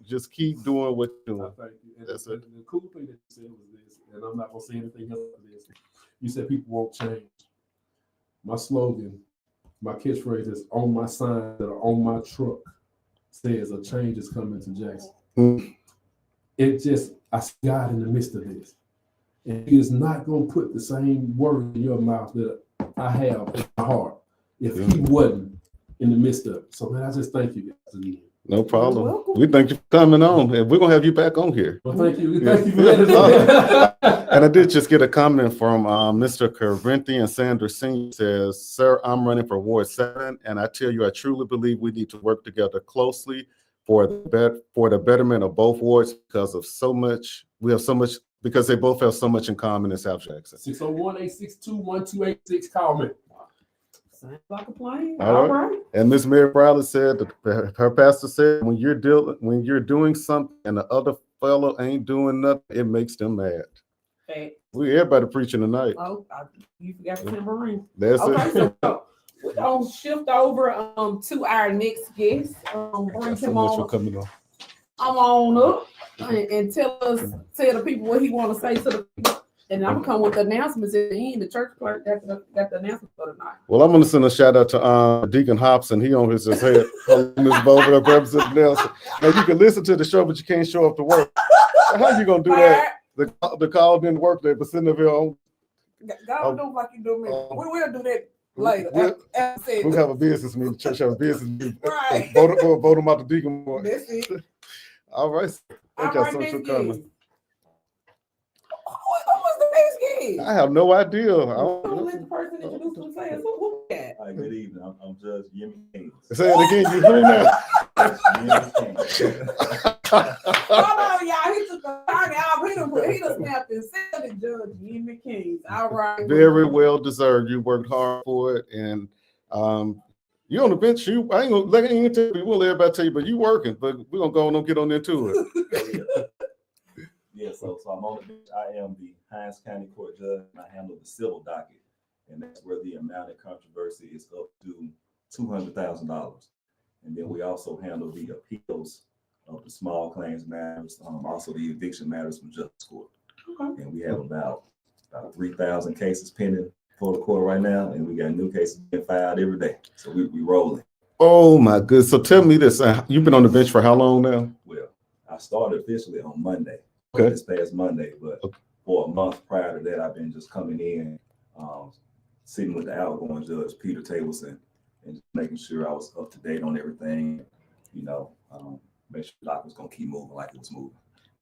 Just keep doing what you're doing. Thank you. And That's it. the cool thing that you said was this, and I'm not going to say anything else for this. You said people won't change. My slogan, my catchphrase is on my sign that are on my truck says a change is coming to Jackson. I see God in the midst of this. And He is not going to put the same word in your mouth that I have in my heart if He wasn't in the midst of it. So, man, I just thank you guys again. No problem. You're welcome. We thank you for coming on, and we're going to have you back on here. Well, thank you. Yeah. Thank you for that. And I did just get a comment from Mr. Corinthian Sanders Sr. Says, "Sir, I'm running for Ward 7, and I tell you, I truly believe we need to work together closely for the betterment of both wards because they both have so much in common in South Jackson." 601-862-1286. Call me. Sounds like a plan. All All right. right. And Miss Mary Bradley said that her pastor said, when you're doing something and the other fellow ain't doing nothing, it makes them mad. Hey, Everybody preaching tonight. you forgot the tambourine. That's Okay, it. so we're gonna shift over to our next guest. Bring So him much for on. coming on. Come on up and tell the people what he want to say to the people. And I'm gonna come with the announcements at the end. The church clerk got the announcements for tonight. Well, I'm going to send a shout out to Deacon Hobson. He on his head. Ms. Bowman, Representative Nelson. Now, you can listen to the show, but you can't show up to work. How you going to do that? The call didn't work there, but sitting up here on. God don't like you do me. We will do that later. We'll have a business meeting. The church have a business meeting. Right. Vote him out the deacon board. That's it. All right. Thank y'all so much for coming. Who was the next guest? I have no idea. I Don't don't let the person introduce themselves. Who that? Hi, good evening. I'm Judge Jimmy King. Say it again. You hear now? Hold on, y'all. He took a target off. He done snapped and said it, Judge Jimmy King. All right. Very well deserved. You worked hard for it, and you on the bench. I ain't gonna tell you. We'll let everybody tell you, but you working. But we're gonna go on and get on into it. Yeah, so I'm on the bench. I am the Hinds County Court Judge, and I handle the civil docket, and that's where the amount of controversy is up to $200,000. And then we also handle the appeals of the small claims matters, also the eviction matters from justice court. Okay. And we have about 3,000 cases pending for the court right now, and we got new cases being filed every day. So we rolling. Oh my goodness! So tell me this: you've been on the bench for how long now? Well, I started officially on Monday, Okay. this past Monday, but for a month prior to that, I've been just coming in, sitting with the outgoing judge, Peter Tableson, and just making sure I was up to date on everything, make sure the doc was going to keep moving like it was moving.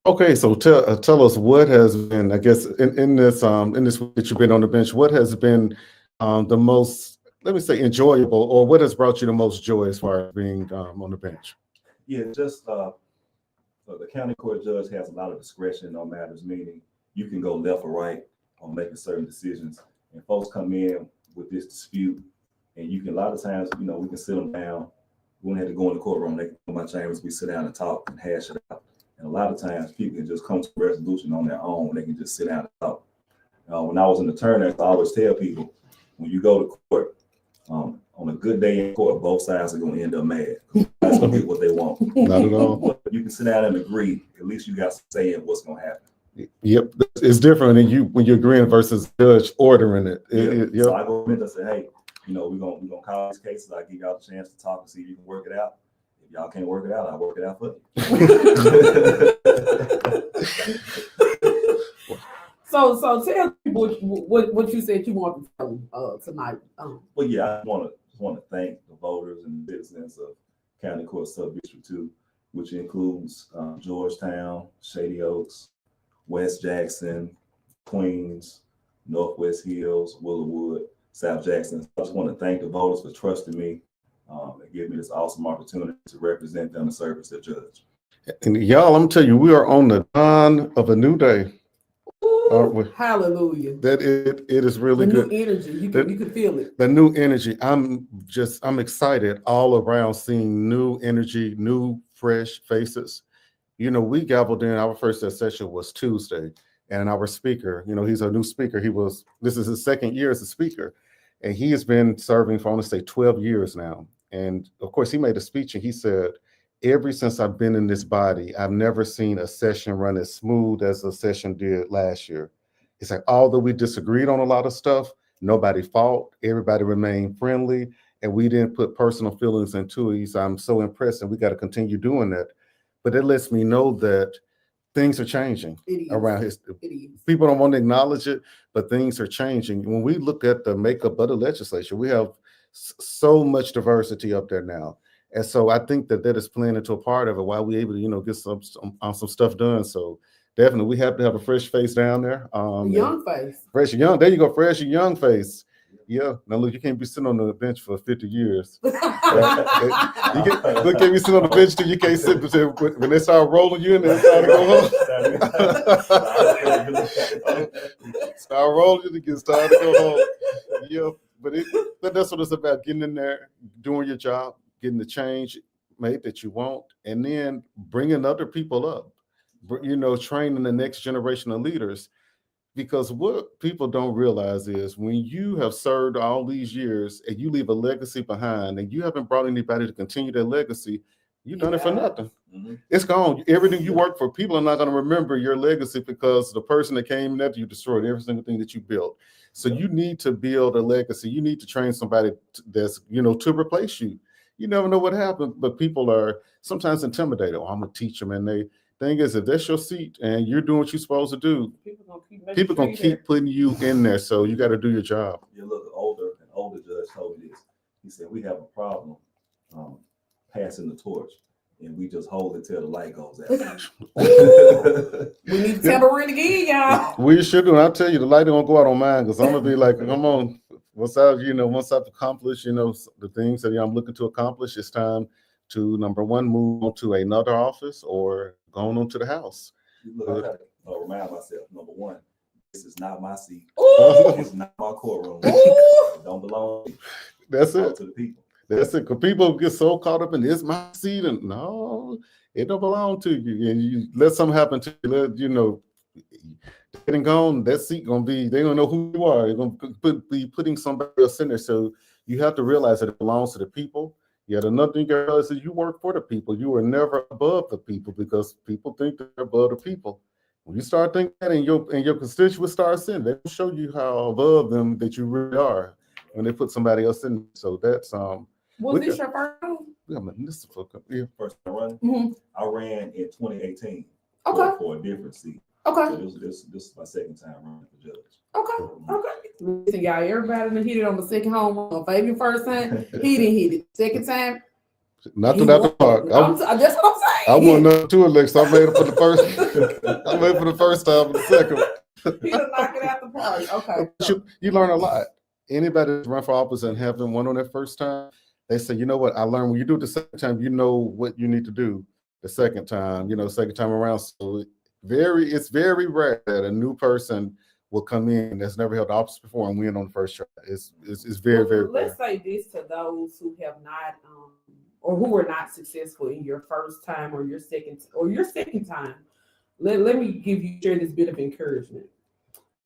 Okay, so tell us what has been, I guess, in this week that you've been on the bench, what has been the most, let me say, enjoyable, or what has brought you the most joy as far as being on the bench? Yeah, just the county court judge has a lot of discretion on matters, meaning you can go left or right on making certain decisions, and folks come in with this dispute, and you can, a lot of times, we can sit them down. We don't have to go in the courtroom. They come to my chambers, we sit down and talk and hash it out. And a lot of times people can just come to a resolution on their own. They can just sit down and talk. When I was an attorney, I always tell people, when you go to court, on a good day in court, both sides are going to end up mad. That's going to get what they want. Not at all. But you can sit down and agree. At least you got to say what's going to happen. Yep, it's different when you're agreeing versus judge ordering it. Yep. So I go in and say, hey, we're gonna call these cases. I give y'all a chance to talk and see if you can work it out. If y'all can't work it out, I'll work it out for So tell people what you said you want to tell them tonight. Well, yeah, I want to thank the voters and citizens of County Court Sub-District 2, which includes Georgetown, Shady Oaks, West Jackson, Queens, Northwest Hills, Willowwood, South Jackson. I just want to thank the voters for trusting me and giving me this awesome opportunity to represent them and serve as their judge. And y'all, I'm gonna tell you, we are on the dawn of a new day. Aren't we? Hallelujah. That it is really the good. New energy. You can feel it. The new energy. I'm excited all around seeing new energy, new fresh faces. You know, we gavelled in, our first session was Tuesday, and our speaker, you know, he's a new speaker. This is his second year as a speaker, and he has been serving for, I want to say, 12 years now. And of course, he made a speech and he said, ever since I've been in this body, I've never seen a session run as smooth as the session did last year. It's like, although we disagreed on a lot of stuff, nobody fought, everybody remained friendly, and we didn't put personal feelings into it. So I'm so impressed, and we got to continue doing that. But it lets me know that things are changing around his. People don't want to acknowledge it, but things are changing. When we look at the makeup of the legislature, we have so much diversity up there now. And so I think that is playing into a part of it, why we able to, you know, get some stuff done. So definitely we have to have a fresh face down there. Young face. Fresh and young. There you go, fresh and young face. Yeah. Now look, you can't be sitting on the bench for 50 years. Look, can't be sitting on the bench till you can't sit when they start rolling you in there, start to go home. Start rolling you, get started to go home. Yeah, but that's what it's about, getting in there, doing your job, getting the change made that you want, and then bringing other people up, you know, training the next generation of leaders. Because what people don't realize is when you have served all these years and you leave a legacy behind and you haven't brought anybody to continue that legacy, you've done it for nothing. Mm-hmm. It's gone. Everything you work for, people are not going to remember your legacy because the person that came after you destroyed every single thing that you built. So you need to build a legacy. You need to train somebody that's, you know, to replace you. You never know what happened, but people are sometimes intimidated. Oh, I'm going to teach them. And the thing is, if that's your seat and you're doing what you're supposed to do, people gonna keep putting you in there. So you got to do your job. You look, an older judge told me this. He said, we have a problem passing the torch, and we just hold it till the light goes out. We need to tambourine again, y'all. We should do. I'll tell you, the light don't go out on mine because I'm gonna be like, come on. Once I've accomplished, you know, the things that I'm looking to accomplish, it's time to, number one, move on to another office or going on to the house. Look, I gotta remind myself, number one, this is not my seat. Ooh. It's not my courtroom. Ooh. It don't belong to me. That's it. To the people. That's it. Because people get so caught up in this my seat, and no, it don't belong to you. And you let something happen to you, you know, getting gone, that seat gonna be, they don't know who you are. They're gonna be putting somebody else in there. So you have to realize that it belongs to the people. Yet another thing you realize is you work for the people. You are never above the people because people think they're above the people. When you start thinking that, and your constituents start seeing, they will show you how above them that you really are when they put somebody else in. So that's Was this your first time? Yeah. First time running, Mm-hmm. I ran in 2018 Okay. for a different seat. Okay. So this is my second time running for judge. Okay. Listen, y'all, everybody done hit it on the second home run. Fabian first time, he didn't hit it. Second time, Nothing out the park. That's what I'm saying. I won number two election. I made it for the first. I made it for the first time, but the second. He done knock it out the park. Okay. You learn a lot. Anybody that's run for office and haven't won on their first time, they say, you know what? I learned when you do it the second time, you know what you need to do the second time. You know, second time around. So it's very rare that a new person will come in that's never held office before and win on the first try. It's very, very rare. Let's say this to those who have not or who were not successful in your first time or your second time. Let me share this bit of encouragement.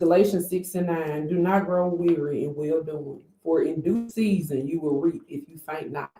Galatians 6:9, do not grow weary in well doing, for in due season you will reap if you faint not.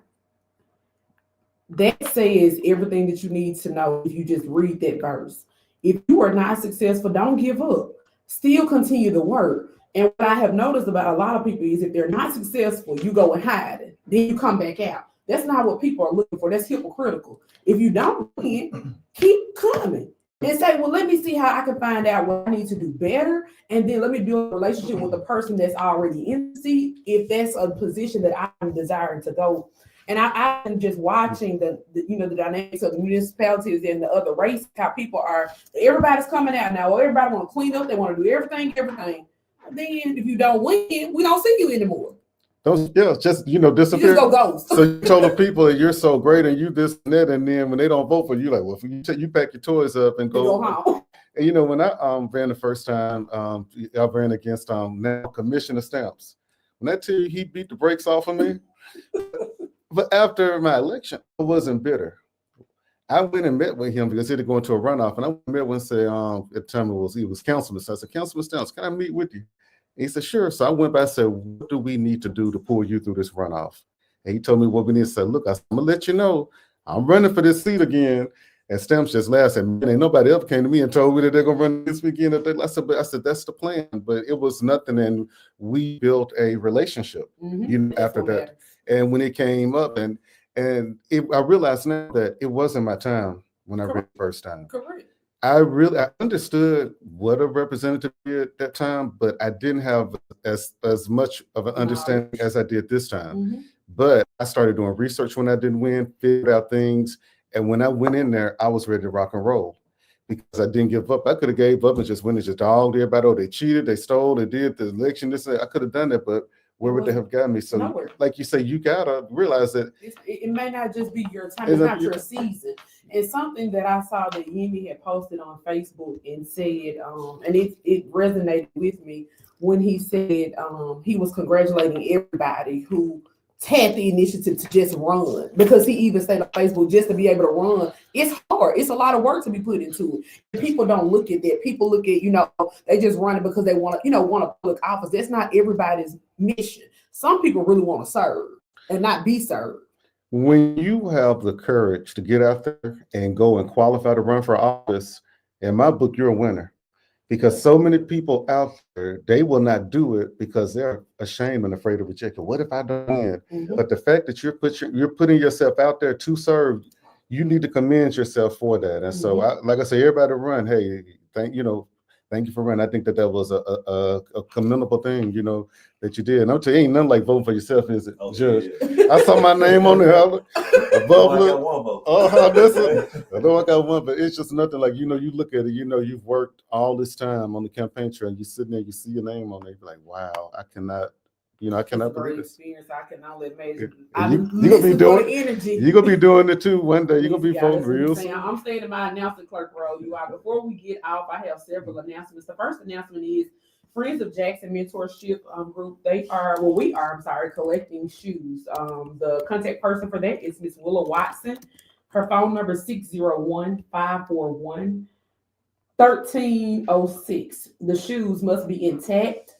That says everything that you need to know if you just read that verse. If you are not successful, don't give up. Still continue to work. And what I have noticed about a lot of people is if they're not successful, you go and hide it. Then you come back out. That's not what people are looking for. That's hypocritical. If you don't win, keep coming and say, well, let me see how I can find out what I need to do better. And then let me build a relationship with the person that's already in the seat, if that's a position that I'm desiring to go. And I'm just watching the dynamics of the municipalities and the other races, how people are, everybody's coming out now. Everybody want to clean up. They want to do everything. Then if you don't win, we don't see you anymore. Just disappear. You just go ghost. So you told the people that you're so great and you this and that, and then when they don't vote for you, like, well, you pack your toys up and go home. And when I ran the first time, I ran against now Commissioner Stamps. When I tell you he beat the brakes off of me, but after my election, I wasn't bitter. I went and met with him because he had to go into a runoff, and I met with him and said, at the time he was Councilman. So I said, Councilman Stamps, can I meet with you? And he said, sure. So I went by and said, what do we need to do to pull you through this runoff? And he told me what we need to say. Look, I'm gonna let you know, I'm running for this seat again. And Stamps just laughed and said, man, ain't nobody ever came to me and told me that they're gonna run this weekend. I said, that's the plan, but it was nothing. And we built a relationship, after that. And when it came up, I realized now that it wasn't my time when I ran the first time. Correct. I understood what a representative did at that time, but I didn't have as much of an understanding as I did this time. But I started doing research when I didn't win, figured out things. And when I went in there, I was ready to rock and roll because I didn't give up. I could have gave up and just went and just dogged everybody. Oh, they cheated, they stole, they did the election. I could have done that, but where would they have got me? So, nowhere. like you say, you gotta realize that it may not just be your time, it's not your season. It's something that I saw that Yemi had posted on Facebook and said, and it resonated with me when he said he was congratulating everybody who had the initiative to just run, because he even said on Facebook, just to be able to run, it's hard. It's a lot of work to be put into it. People don't look at that. People look at, they just run it because they want a public office. That's not everybody's mission. Some people really want to serve and not be served. When you have the courage to get out there and go and qualify to run for office, in my book, you're a winner. Because so many people out there, they will not do it because they're ashamed and afraid of rejection. What if I don't win? But the fact that you're putting yourself out there to serve, you need to commend yourself for that. And so, like I say, everybody run. Hey, thank you for running. I think that was a commendable thing, that you did. And I'm telling you, ain't nothing like voting for yourself, is it, Judge? Yeah. I saw my name on there. Above I got one vote. I know I got one, but it's just nothing like, you look at it, you've worked all this time on the campaign trail, and you sitting there, you see your name on there, you're like, wow, I cannot believe this. Experience. I can only imagine. You're gonna be doing energy. You're gonna be doing it too one day. You're gonna be voting real soon. I'm staying in my announcement clerk role, you all. Before we get off, I have several announcements. The first announcement is Friends of Jackson Mentorship Group. We are collecting shoes. The contact person for that is Miss Willa Watson. Her phone number is 601-541-1306. The shoes must be intact.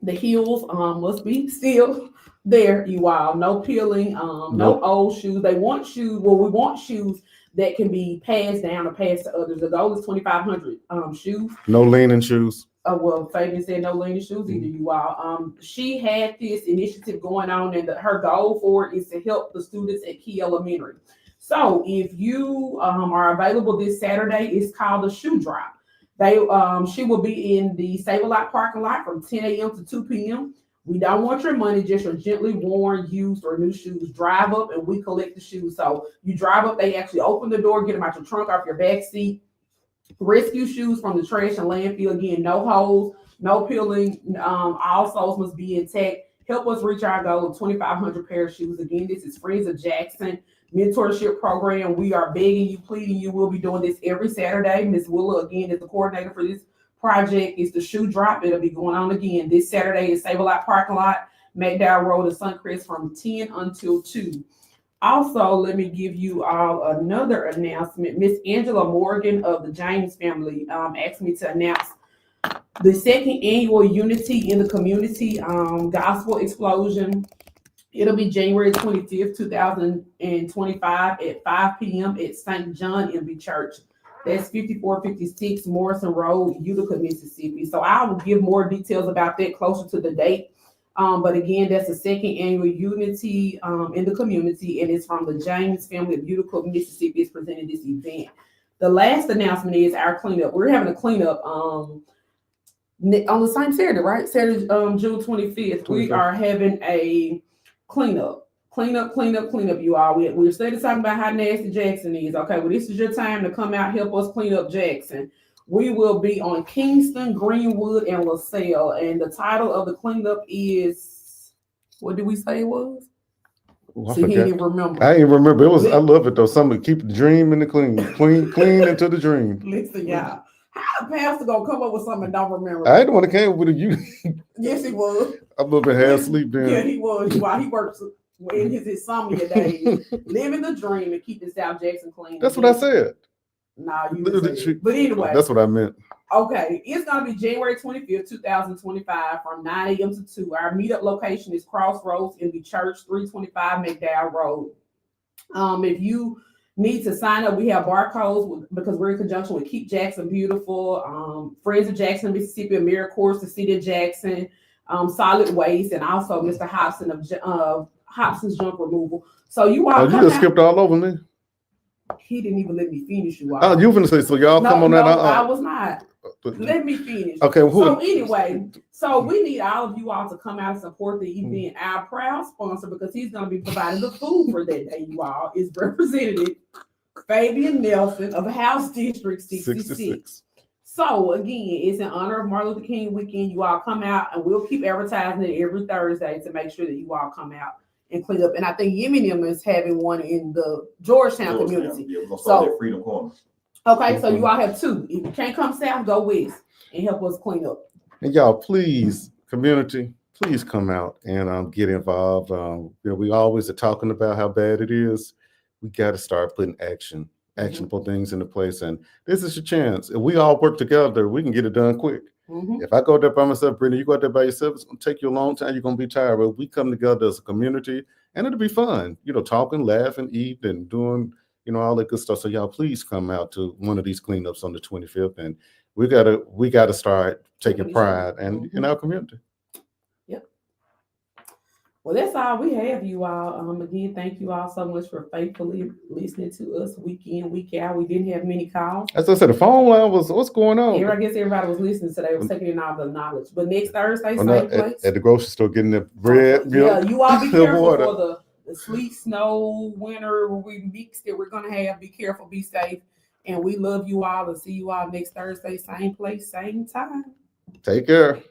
The heels must be still there, you all. No peeling, no old shoes. They want shoes. Well, we want shoes that can be passed down or passed to others. The goal is 2,500 shoes. No leaning shoes. Well, Fabian said no leaning shoes either, you all. She had this initiative going on, and her goal for it is to help the students at Key Elementary. So if you are available this Saturday, it's called the Shoe Drop. She will be in the Save-A-Lot parking lot from 10 a.m. to 2 p.m. We don't want your money, just your gently worn, used, or new shoes. Drive up and we collect the shoes. So you drive up, they actually open the door, get them out your trunk, off your back seat. Rescue shoes from the trash and landfill. Again, no holes, no peeling. All soles must be intact. Help us reach our goal of 2,500 pair of shoes. Again, this is Friends of Jackson Mentorship Program. We are begging you, pleading you. We'll be doing this every Saturday. Ms. Willa, again, is the coordinator for this project. It's the Shoe Drop. It'll be going on again this Saturday at Save-A-Lot parking lot, McDowell Road to Suncrest from 10 until 2. Also, let me give you all another announcement. Miss Angela Morgan of the James family asked me to announce the second annual Unity in the Community Gospel Explosion. It'll be January 25th, 2025 at 5 p.m. at St. John MB Church. That's 5456 Morrison Road, Utica, Mississippi. So I will give more details about that closer to the date. But again, that's the second annual Unity in the Community, and it's from the James family of Utica, Mississippi. Is presenting this event. The last announcement is our cleanup. We're having a cleanup on the same Saturday, right? Saturday, June 25th. We are having a cleanup, you all. We're still talking about how nasty Jackson is. Okay, well, this is your time to come out, help us clean up Jackson. We will be on Kingston, Greenwood, and LaSalle. And the title of the cleanup is, what did we say it was? Oh, See, he didn't remember. I didn't remember. I love it though. Somebody keep the dream in the clean into the dream. Listen, y'all. How the pastor gonna come up with something and don't remember? I didn't want to came with you. Yes, he was. I'm a little bit half asleep then. Yeah, he was. While he works in his insomnia days, living the dream and keeping South Jackson clean. That's what I said. Nah, you didn't say it. But anyway, That's what I meant. okay, it's gonna be January 25th, 2025 from 9 a.m. to 2. Our meetup location is Crossroads in the Church, 325 McDowell Road. If you need to sign up, we have barcodes because we're in conjunction with Keep Jackson Beautiful, Friends of Jackson, Mississippi, AmeriCorps, the City of Jackson, Solid Waste, and also Mr. Hobson of Hobson's Junk Removal. So you all Oh, you come just out. skipped all over me. He didn't even let me finish. You all. Oh, you finna say so? Y'all no, come on no, that. I was not. Let me finish. Okay. Well, So anyway, so we need all of you all to come out and support the event. Our proud sponsor, because he's going to be providing the food for that day, you all, is Representative Fabian Nelson of House District 66. So again, it's in honor of Martin Luther King weekend. You all come out, and we'll keep advertising it every Thursday to make sure that you all come out and clean up. And I think Yemenim is having one in the Georgetown community. Yeah, we're gonna start So- at Freedom Corner. Okay, so you all have two. If you can't come south, go west and help us clean up. And y'all, please, community, please come out and get involved. We always are talking about how bad it is. We got to start putting actionable things into place. And this is your chance. If we all work together, we can get it done quick. Mhm. If I go there by myself, Brittany, you go out there by yourself, it's gonna take you a long time. You're gonna be tired. But we come together as a community, and it'll be fun. Talking, laughing, eating, and doing, all that good stuff. So y'all, please come out to one of these cleanups on the 25th, and we gotta start taking pride in our community. Well, that's all we have, you all. Again, thank you all so much for faithfully listening to us week in, week out. We didn't have many calls. As I said, the phone line was, what's going on? I guess everybody was listening today, was taking in all the knowledge. But next Thursday, Oh, same no, place. at the grocery store getting the bread, Yeah, milk, you all be the careful water. for the sleet, snow, winter weeks that we're gonna have. Be careful, be safe, and we love you all. And see you all next Thursday, same place, same time. Take care.